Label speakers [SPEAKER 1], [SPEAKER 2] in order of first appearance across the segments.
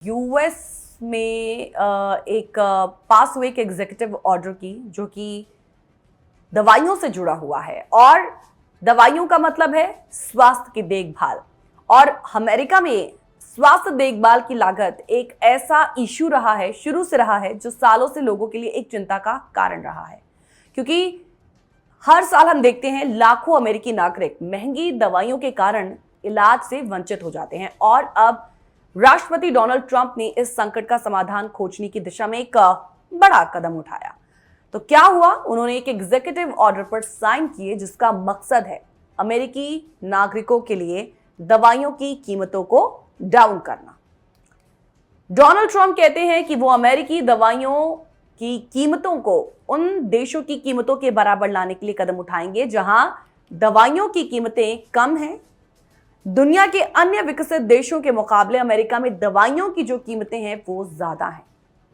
[SPEAKER 1] US में एक पास हुए एक एग्जीक्यूटिव ऑर्डर की जो कि दवाइयों से जुड़ा हुआ है और दवाइयों का मतलब है स्वास्थ्य की देखभाल। और अमेरिका में स्वास्थ्य देखभाल की लागत एक ऐसा इश्यू रहा है, शुरू से रहा है, जो सालों से लोगों के लिए एक चिंता का कारण रहा है। क्योंकि हर साल हम देखते हैं लाखों अमेरिकी नागरिक महंगी दवाइयों के कारण इलाज से वंचित हो जाते हैं और अब राष्ट्रपति डोनाल्ड ट्रंप ने इस संकट का समाधान खोजने की दिशा में एक बड़ा कदम उठाया। तो क्या हुआ, उन्होंने एक एग्जीक्यूटिव ऑर्डर पर साइन किए जिसका मकसद है अमेरिकी नागरिकों के लिए दवाइयों की कीमतों को डाउन करना। डोनाल्ड ट्रंप कहते हैं कि वो अमेरिकी दवाइयों की कीमतों को उन देशों की कीमतों के बराबर लाने के लिए कदम उठाएंगे जहां दवाइयों की कीमतें कम हैं। दुनिया के अन्य विकसित देशों के मुकाबले अमेरिका में दवाइयों की जो कीमतें हैं वो ज्यादा हैं।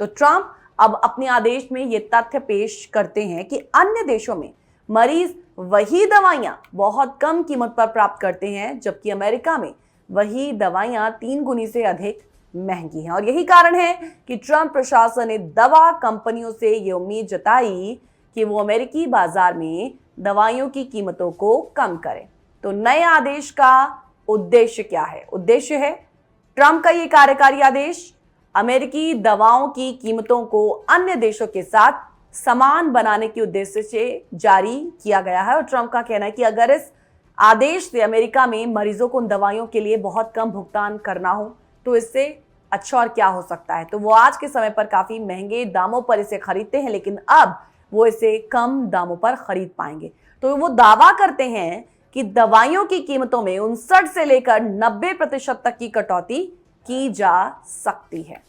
[SPEAKER 1] तो ट्रंप अब अपने आदेश में ये तथ्य पेश करते हैं कि अन्य देशों में मरीज वही दवाइयां बहुत कम कीमत पर प्राप्त करते हैं, जबकि अमेरिका में वही दवाइयां 3 गुनी से अधिक महंगी हैं। और यही कारण है कि ट्रंप प्रशासन ने दवा कंपनियों से ये उम्मीद जताई कि वो अमेरिकी बाजार में दवाइयों की कीमतों को कम करें। तो नए आदेश का उद्देश्य क्या है? उद्देश्य है ट्रंप का ये कार्यकारी आदेश अमेरिकी दवाओं की कीमतों को अन्य देशों के साथ समान बनाने के उद्देश्य से जारी किया गया है। और ट्रंप का कहना है कि अगर इस आदेश से अमेरिका में मरीजों को उन दवाइयों के लिए बहुत कम भुगतान करना हो तो इससे अच्छा और क्या हो सकता है। तो वो आज के समय पर काफी महंगे दामों पर इसे खरीदते हैं, लेकिन अब वो इसे कम दामों पर खरीद पाएंगे। तो वो दावा करते हैं कि दवाइयों की कीमतों में 59 से लेकर 90% तक की कटौती की जा सकती है।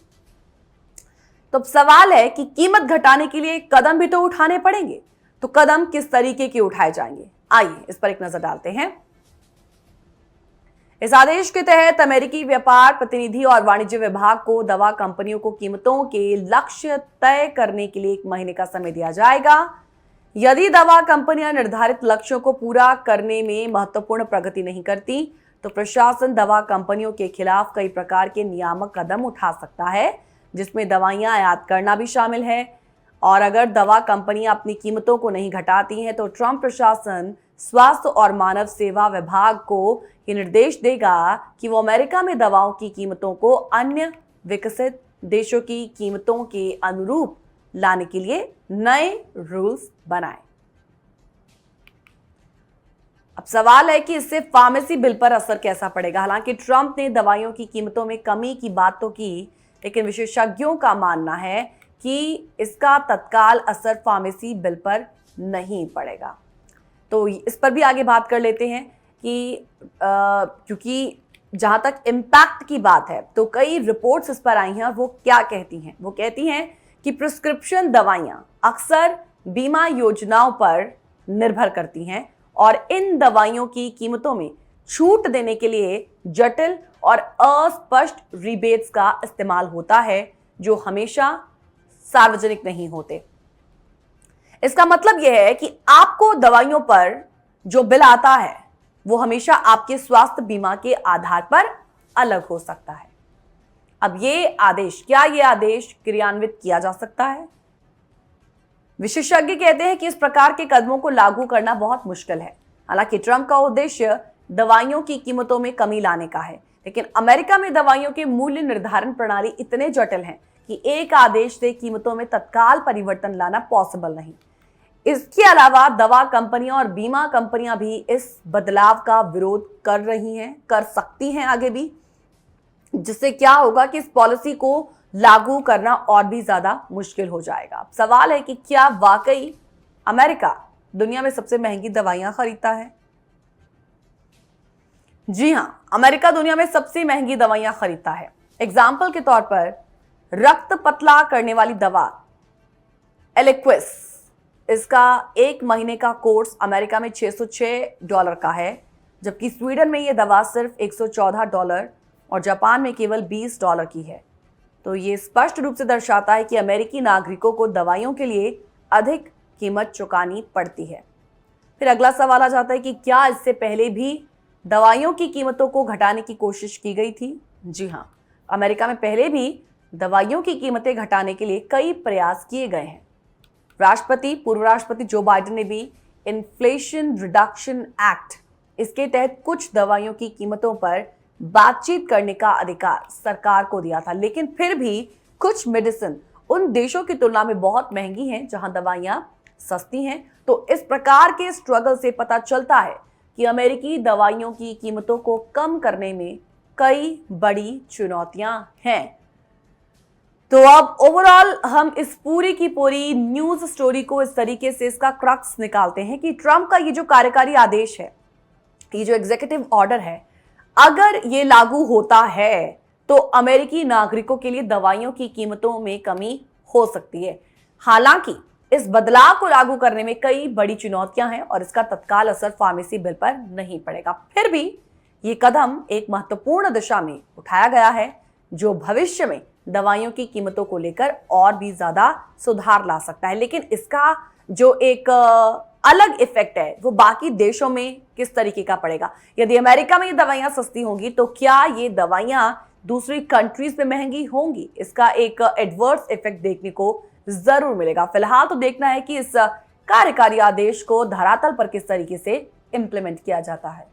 [SPEAKER 1] तो अब सवाल है कि कीमत घटाने के लिए कदम भी तो उठाने पड़ेंगे। तो कदम किस तरीके के उठाए जाएंगे, आइए इस पर एक नजर डालते हैं। इस आदेश के तहत अमेरिकी व्यापार प्रतिनिधि और वाणिज्य विभाग को दवा कंपनियों को कीमतों के लक्ष्य तय करने के लिए 1 महीने का समय दिया जाएगा। यदि दवा कंपनियां निर्धारित लक्ष्यों को पूरा करने में महत्वपूर्ण प्रगति नहीं करती तो प्रशासन दवा कंपनियों के खिलाफ कई प्रकार के नियामक कदम उठा सकता है, जिसमें दवाइयां आयात करना भी शामिल है। और अगर दवा कंपनियां अपनी कीमतों को नहीं घटाती हैं तो ट्रंप प्रशासन स्वास्थ्य और मानव सेवा विभाग को ये निर्देश देगा कि वो अमेरिका में दवाओं की कीमतों को अन्य विकसित देशों की कीमतों के अनुरूप लाने के लिए नए रूल्स बनाए। अब सवाल है कि इससे फार्मेसी बिल पर असर कैसा पड़ेगा। हालांकि ट्रंप ने दवाइयों की कीमतों में कमी की बात तो की, लेकिन विशेषज्ञों का मानना है कि इसका तत्काल असर फार्मेसी बिल पर नहीं पड़ेगा। तो इस पर भी आगे बात कर लेते हैं कि क्योंकि जहां तक इम्पैक्ट की बात है तो कई रिपोर्ट्स इस पर आई हैं और वो क्या कहती हैं। वो कहती हैं कि प्रिस्क्रिप्शन दवाइयां अक्सर बीमा योजनाओं पर निर्भर करती हैं और इन दवाइयों की कीमतों में छूट देने के लिए जटिल और अस्पष्ट रिबेट्स का इस्तेमाल होता है, जो हमेशा सार्वजनिक नहीं होते। इसका मतलब यह है कि आपको दवाइयों पर जो बिल आता है वो हमेशा आपके स्वास्थ्य बीमा के आधार पर अलग हो सकता है। अब क्या ये आदेश क्रियान्वित किया जा सकता है? विशेषज्ञ कहते हैं कि इस प्रकार के कदमों को लागू करना बहुत मुश्किल है। हालांकि ट्रंप का उद्देश्य दवाइयों की कीमतों में कमी लाने का है, लेकिन अमेरिका में दवाइयों के मूल्य निर्धारण प्रणाली इतने जटिल हैं कि एक आदेश से कीमतों में तत्काल परिवर्तन लाना पॉसिबल नहीं। इसके अलावा दवा कंपनियां और बीमा कंपनियां भी इस बदलाव का विरोध कर रही हैं, कर सकती हैं आगे भी, जिससे क्या होगा कि इस पॉलिसी को लागू करना और भी ज्यादा मुश्किल हो जाएगा। अब सवाल है कि क्या वाकई अमेरिका दुनिया में सबसे महंगी दवाइयां खरीदता है? जी हां, अमेरिका दुनिया में सबसे महंगी दवाइयां खरीदता है। एग्जाम्पल के तौर पर रक्त पतला करने वाली दवा एलिक्विस, इसका 1 महीने का कोर्स अमेरिका में $606 का है, जबकि स्वीडन में यह दवा सिर्फ $114 और जापान में केवल $20 की है। तो ये स्पष्ट रूप से दर्शाता है कि अमेरिकी नागरिकों को दवाइयों के लिए अधिक कीमत चुकानी पड़ती है। फिर अगला सवाल आ जाता है कि क्या इससे पहले भी दवाइयों की कीमतों को घटाने की कोशिश की गई थी? जी हाँ, अमेरिका में पहले भी दवाइयों की कीमतें घटाने के लिए कई प्रयास किए गए हैं। पूर्व राष्ट्रपति जो बाइडेन ने भी इन्फ्लेशन रिडक्शन एक्ट, इसके तहत कुछ दवाइयों की कीमतों पर बातचीत करने का अधिकार सरकार को दिया था, लेकिन फिर भी कुछ मेडिसिन उन देशों की तुलना में बहुत महंगी हैं जहां दवाइयां सस्ती हैं। तो इस प्रकार के स्ट्रगल से पता चलता है कि अमेरिकी दवाइयों की कीमतों को कम करने में कई बड़ी चुनौतियां हैं। तो अब ओवरऑल हम इस पूरी की पूरी न्यूज स्टोरी को इस तरीके से इसका क्रक्स निकालते हैं कि ट्रंप का ये जो कार्यकारी आदेश है, ये जो एग्जीक्यूटिव ऑर्डर है, अगर ये लागू होता है तो अमेरिकी नागरिकों के लिए दवाइयों की कीमतों में कमी हो सकती है। हालांकि इस बदलाव को लागू करने में कई बड़ी चुनौतियां हैं और इसका तत्काल असर फार्मेसी बिल पर नहीं पड़ेगा। फिर भी ये कदम एक महत्वपूर्ण दिशा में उठाया गया है जो भविष्य में दवाइयों की कीमतों को लेकर और भी ज्यादा सुधार ला सकता है। लेकिन इसका जो एक अलग इफेक्ट है वो बाकी देशों में किस तरीके का पड़ेगा। यदि अमेरिका में ये दवाइयां सस्ती होंगी तो क्या ये दवाइयां दूसरी कंट्रीज में महंगी होंगी, इसका एक एडवर्स इफेक्ट देखने को जरूर मिलेगा। फिलहाल तो देखना है कि इस कार्यकारी आदेश को धरातल पर किस तरीके से इंप्लीमेंट किया जाता है।